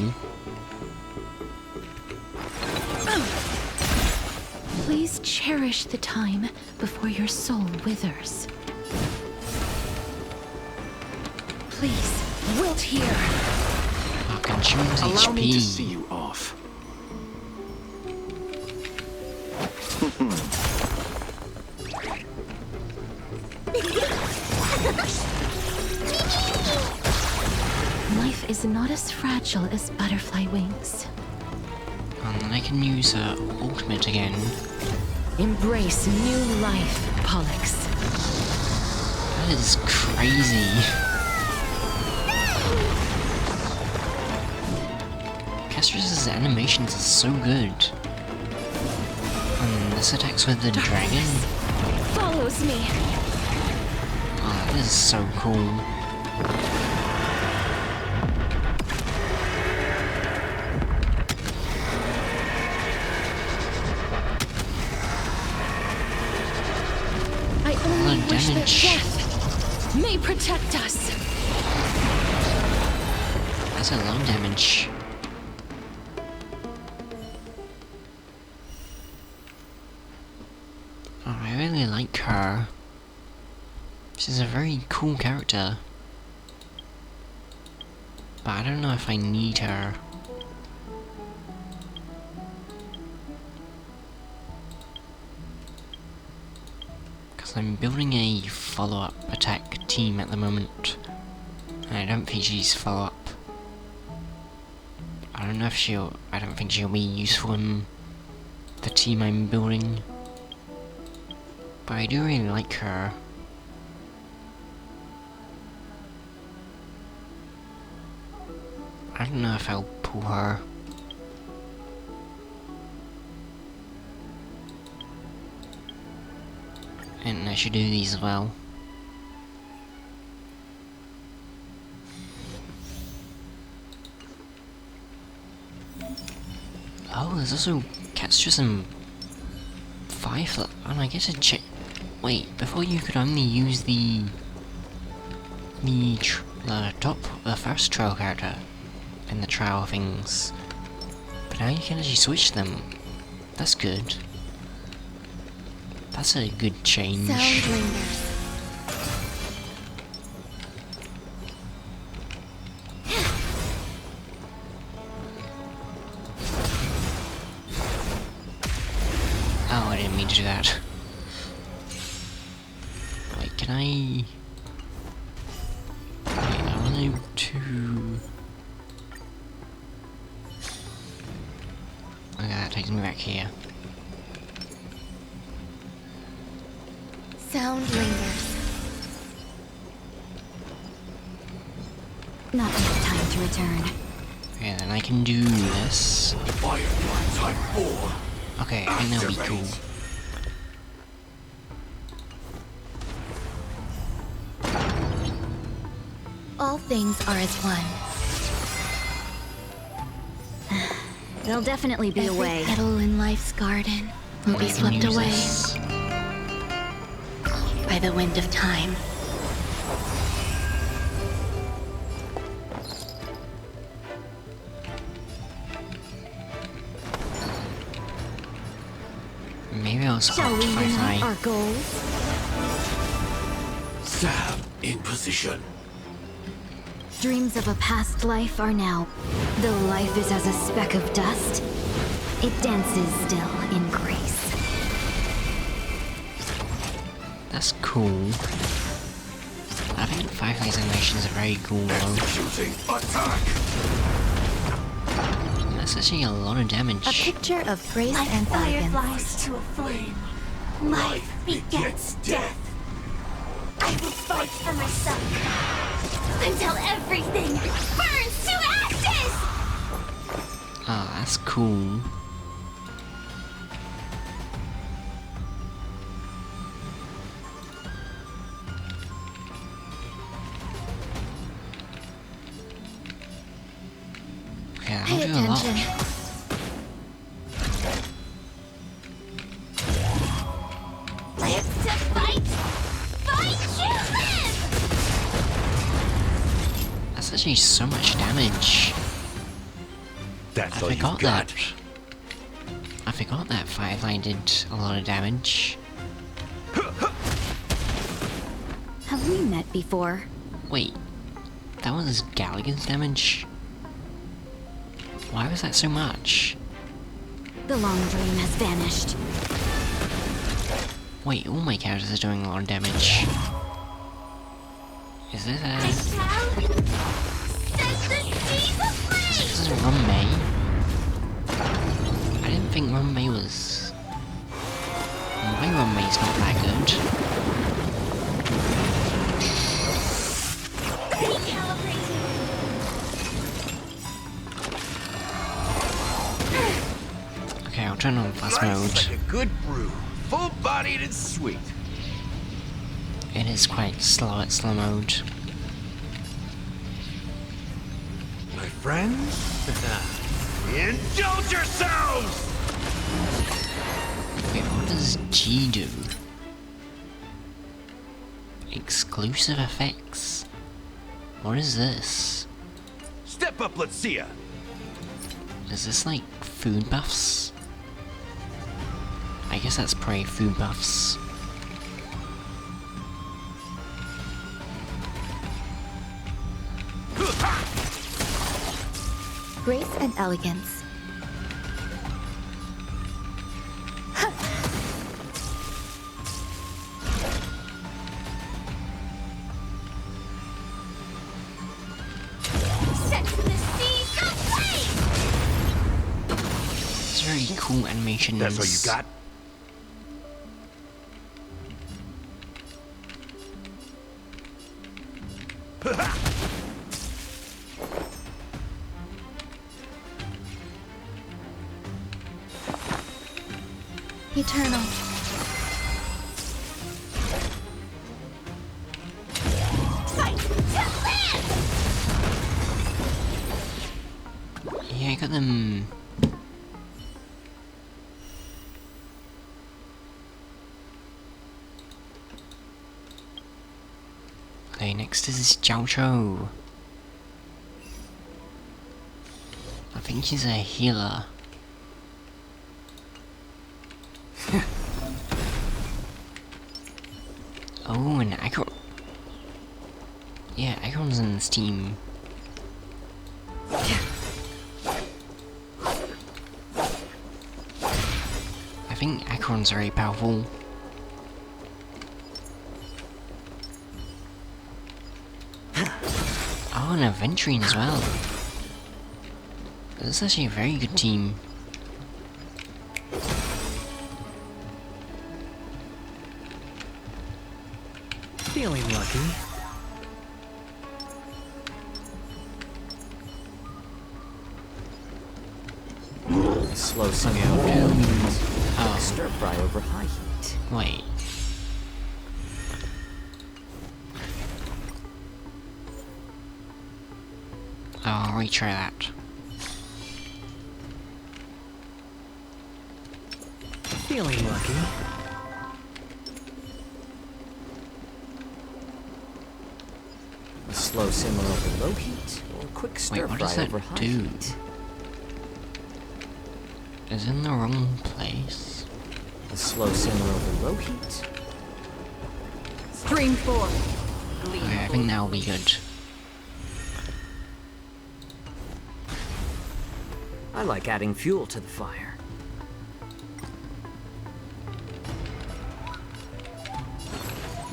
Speaker 2: Please cherish the time before your soul withers. Please, wilt here.
Speaker 1: I can choose
Speaker 6: Allow
Speaker 1: HP.
Speaker 6: me to see you off.
Speaker 2: Life is not as fragile as butterfly wings.
Speaker 1: And then I can use her ultimate again.
Speaker 2: Embrace new life, Pollux.
Speaker 1: That is crazy. Castrus's animations are so good. And this attacks with the dragon.
Speaker 2: Follows me.
Speaker 1: Oh, that is so cool.
Speaker 2: I only
Speaker 1: Blood
Speaker 2: wish that
Speaker 1: damage.
Speaker 2: death may protect us.
Speaker 1: That's a lot of damage. Oh, I really like her. She's a very cool character. But I don't know if I need her. Because I'm building a follow-up attack team at the moment. And I don't think she's follow-up. I don't know if I don't think she'll be useful in the team I'm building. But I do really like her. I don't know if I'll pull her. And I should do these as well. Oh, there's also Castrus and Firefly. And I get to check. Wait, before you could only use the first trial character in the trial things, but now you can actually switch them. That's good. That's a good change.
Speaker 3: Sound lingers.
Speaker 1: Oh, I didn't mean to do that. Wait, can I? Wait, I want to. Okay, that takes me back here.
Speaker 3: Sound lingers. Not enough time to return.
Speaker 1: Okay, then I can do this.
Speaker 6: Firefly Type 4.
Speaker 1: Okay, I think that'll be cool.
Speaker 3: All things are as one. There'll definitely be a way. Every petal in life's garden will be
Speaker 1: I can
Speaker 3: swept
Speaker 1: use
Speaker 3: away
Speaker 1: this.
Speaker 3: by the wind of time.
Speaker 1: Maybe I'll swap
Speaker 3: Shall we
Speaker 1: to
Speaker 3: unite
Speaker 1: Firefly.
Speaker 3: our goals?
Speaker 6: Stab in position.
Speaker 3: Dreams of a past life are now. Though life is as a speck of dust, it dances still in grace.
Speaker 1: That's cool. I think Firefly's animations are very cool though.
Speaker 6: Executing attack.
Speaker 1: And that's actually a lot of damage.
Speaker 3: A picture of grace and elegance.
Speaker 7: to a flame.
Speaker 6: Life begets death.
Speaker 7: I will fight for myself until everything burns to ashes!
Speaker 1: Oh, that's cool.
Speaker 3: vision.
Speaker 7: Live to fight! Fight you live!
Speaker 1: That's actually so much damage.
Speaker 6: That's
Speaker 1: I
Speaker 6: all you
Speaker 1: forgot
Speaker 6: got.
Speaker 1: that. I forgot that Firefly did a lot of damage.
Speaker 3: Have we met before?
Speaker 1: Wait, that was Gallagher's damage? Why was that so much?
Speaker 3: The long dream has vanished.
Speaker 1: Wait, all my characters are doing a lot of damage. Is this a...
Speaker 7: Says the seas of flame!
Speaker 1: This is Ron May? I didn't think Ron May was... My Ron May's not that good. Okay, I'll turn on fast mode.
Speaker 6: Like a good brew, full-bodied and sweet.
Speaker 1: It is quite slow at slow mode.
Speaker 6: My friends, indulge yourselves!
Speaker 1: Wait, what does G do? Exclusive effects? What is this?
Speaker 6: Step up, let's see ya.
Speaker 1: Is this like food buffs? I guess that's probably food buffs.
Speaker 3: Grace and elegance.
Speaker 7: Set to the seas of flame!
Speaker 1: It's very cool animations.
Speaker 6: That's all you got?
Speaker 3: Eternal.
Speaker 7: Fight to live!
Speaker 1: Yeah, I got them. Okay, next is Jiao Cho. I think she's a healer. Oh, and Akron. Yeah, Akron's in this team. I think Akron's very powerful. Oh, and Aventurine as well. This is actually a very good team.
Speaker 5: Feeling lucky. A slow simmer over low heat.
Speaker 1: Oh.
Speaker 5: Stir fry over high heat.
Speaker 1: Wait. Oh, I'll retry that.
Speaker 5: Feeling lucky. A slow simmer over low heat, or quick stir
Speaker 1: what
Speaker 5: fry
Speaker 1: does that
Speaker 5: over high
Speaker 1: do?
Speaker 5: heat.
Speaker 1: Is it in the wrong place?
Speaker 5: A slow simmer over low heat.
Speaker 4: Stream 4.
Speaker 1: Okay, I think that'll be good.
Speaker 5: I like adding fuel to the fire.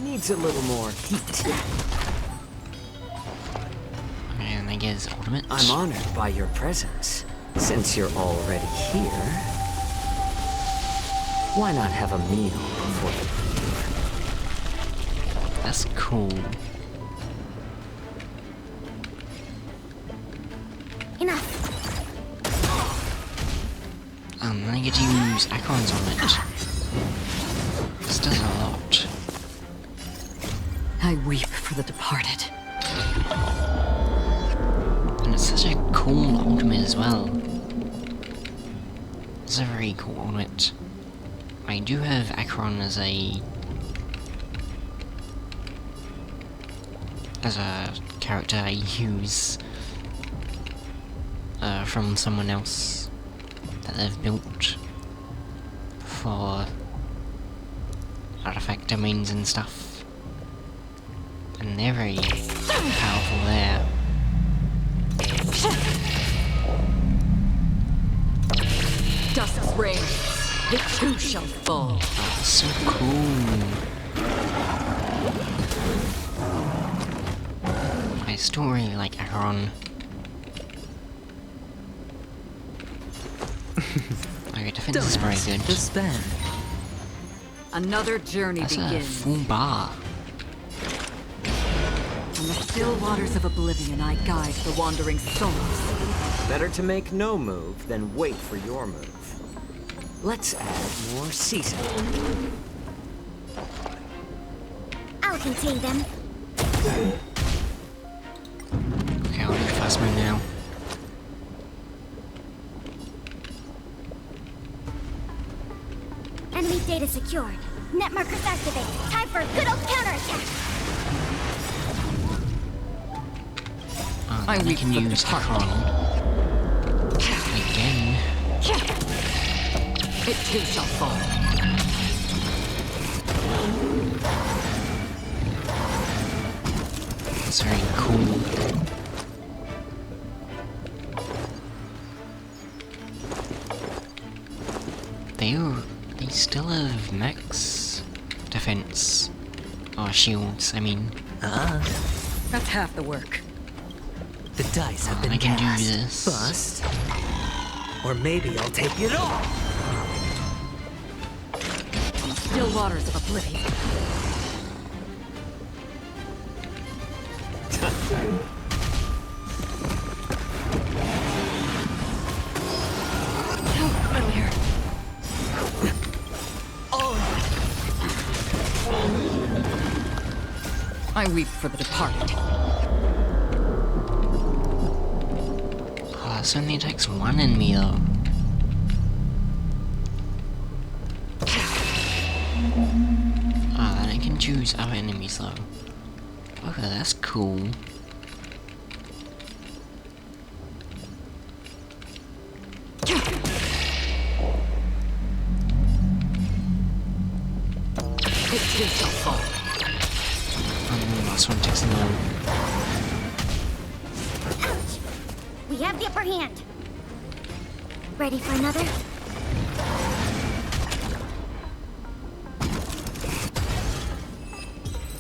Speaker 5: Needs a little more heat.
Speaker 1: And I guess ultimate.
Speaker 5: I'm honored by your presence. Since you're already here, why not have a meal before you leave?
Speaker 1: That's cool.
Speaker 3: Enough.
Speaker 1: Then I get to use Acheron's on it. This does a lot.
Speaker 4: I weep for the departed.
Speaker 1: And it's such a cool ultimate as well. It's a very cool ultimate. I do have Acheron as a character I use from someone else that they've built for artifact domains and stuff, and they're very powerful there.
Speaker 8: Dusk's reign, the two shall fall.
Speaker 1: Oh, so cool. I still really like Acheron. Your defense is very good.
Speaker 8: Spend. Another journey
Speaker 1: That's
Speaker 8: begins.
Speaker 1: a full bar.
Speaker 8: From the still waters of oblivion, I guide the wandering souls.
Speaker 9: Better to make no move than wait for your move. Let's add more seasoning.
Speaker 7: I'll contain them.
Speaker 1: Okay, I'll do fast move now.
Speaker 7: Enemy data secured. Net markers activated. Time for a good old counterattack.
Speaker 1: Then I can use Acheron again.
Speaker 8: It too shall fall.
Speaker 1: That's very cool. They still have max defense. Or shields, I mean.
Speaker 8: That's half the work.
Speaker 9: The dice have been
Speaker 1: I can do
Speaker 9: cast.
Speaker 1: this.
Speaker 9: Bust. Or maybe I'll take it all.
Speaker 8: From the still waters of oblivion. Earlier. I weep for the departed.
Speaker 1: Oh, this only takes one enemy though. Then I can choose other enemies though. Okay, that's cool.
Speaker 8: It too shall fall.
Speaker 1: Last one takes them all.
Speaker 7: Ouch! We have the upper hand. Ready for another?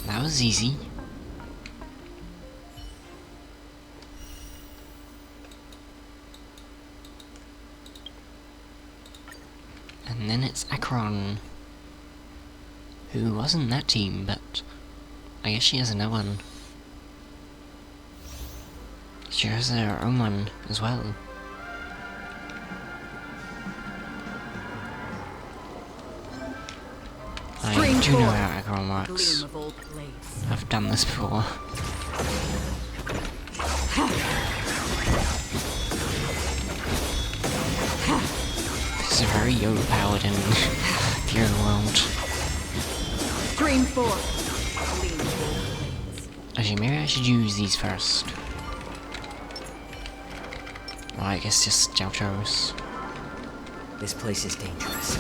Speaker 1: That was easy. And then it's Acheron, who wasn't that team, but I guess she has another one. She has her own one as well. I do know how Acheron works.
Speaker 8: Gleam of old blades.
Speaker 1: I've done this before. This is very overpowered in the real world.
Speaker 8: Dream forth.
Speaker 1: Actually, maybe I should use these first. Well, I guess just Jouchos.
Speaker 9: This place is dangerous.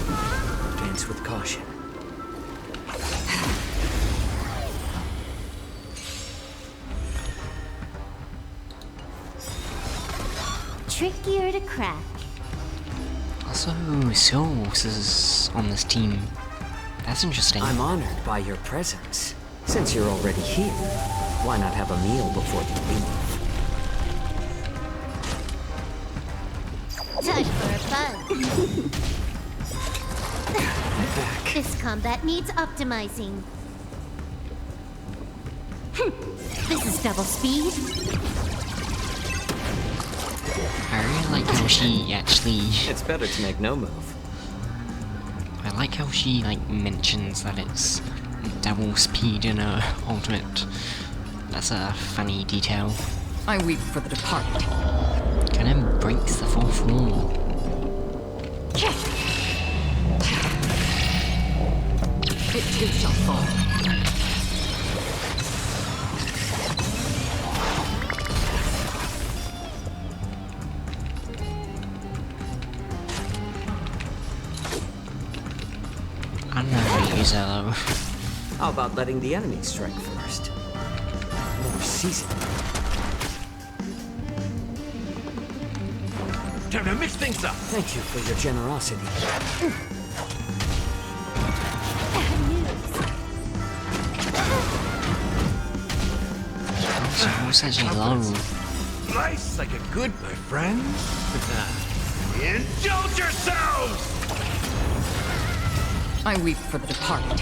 Speaker 9: Dance with caution.
Speaker 7: Trickier to crack.
Speaker 1: Also, Souls is on this team. That's interesting.
Speaker 9: I'm honored by your presence. Since you're already here, why not have a meal before you leave?
Speaker 7: Time for a fun. This combat needs optimizing. This is double speed.
Speaker 1: I really like how she actually...
Speaker 9: It's better to make no move.
Speaker 1: I like how she, like, mentions that it's double speed in her ultimate. That's a funny detail.
Speaker 8: I weep for the departed.
Speaker 1: Kind of breaks the fourth wall.
Speaker 8: It too shall fall.
Speaker 1: I don't know how to use that though.
Speaker 9: How about letting the enemy strike first? More seasoned.
Speaker 6: Time to mix things up.
Speaker 9: Thank you for your generosity.
Speaker 1: So what's actually low?
Speaker 6: Nice like a good, my friends. Indulge yourselves!
Speaker 8: I weep for the departed.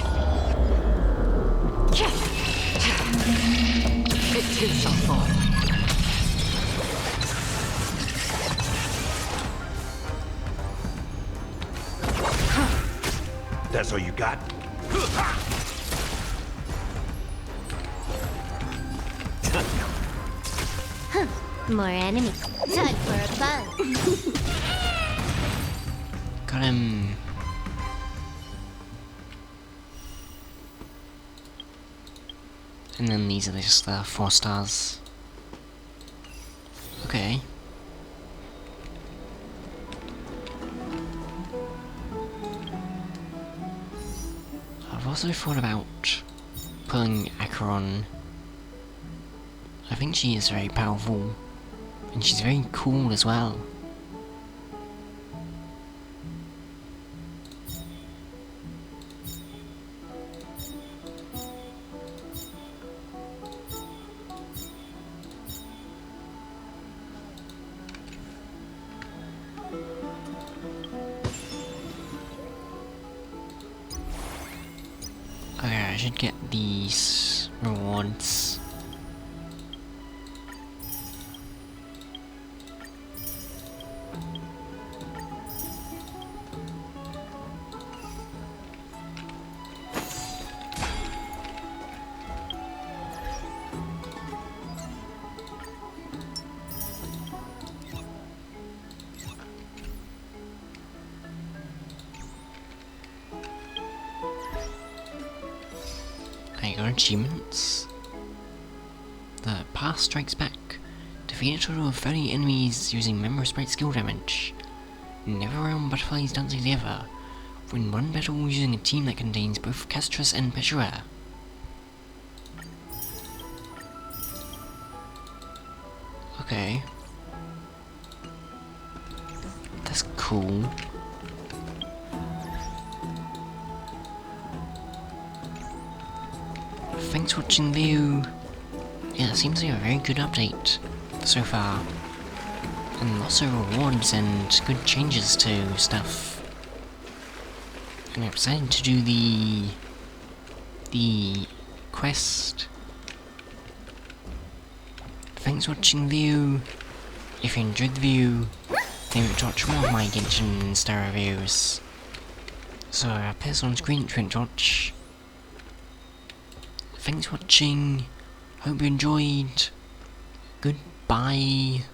Speaker 8: It too shall fall.
Speaker 6: That's all you got?
Speaker 7: More enemies. Time for a fun.
Speaker 1: Got him. And then these are just the 4 stars. Okay. I've also thought about pulling Acheron. I think she is very powerful, and she's very cool as well. Okay, I should get these rewards. I got achievements. The Path Strikes Back. Defeat a total of 30 enemies using Member Sprite skill damage. Never realm butterflies dancing together. Win one battle using a team that contains both Castras and Patchsoka. Okay. That's cool. Thanks for watching the video. Yeah, it seems like a very good update so far. And lots of rewards and good changes to stuff. And I'm excited to do the quest. Thanks for watching the video. If you enjoyed the video, then watch more of my Genshin Star reviews. So I'll put this on screen if you want to watch. Thanks for watching. Hope you enjoyed. Goodbye.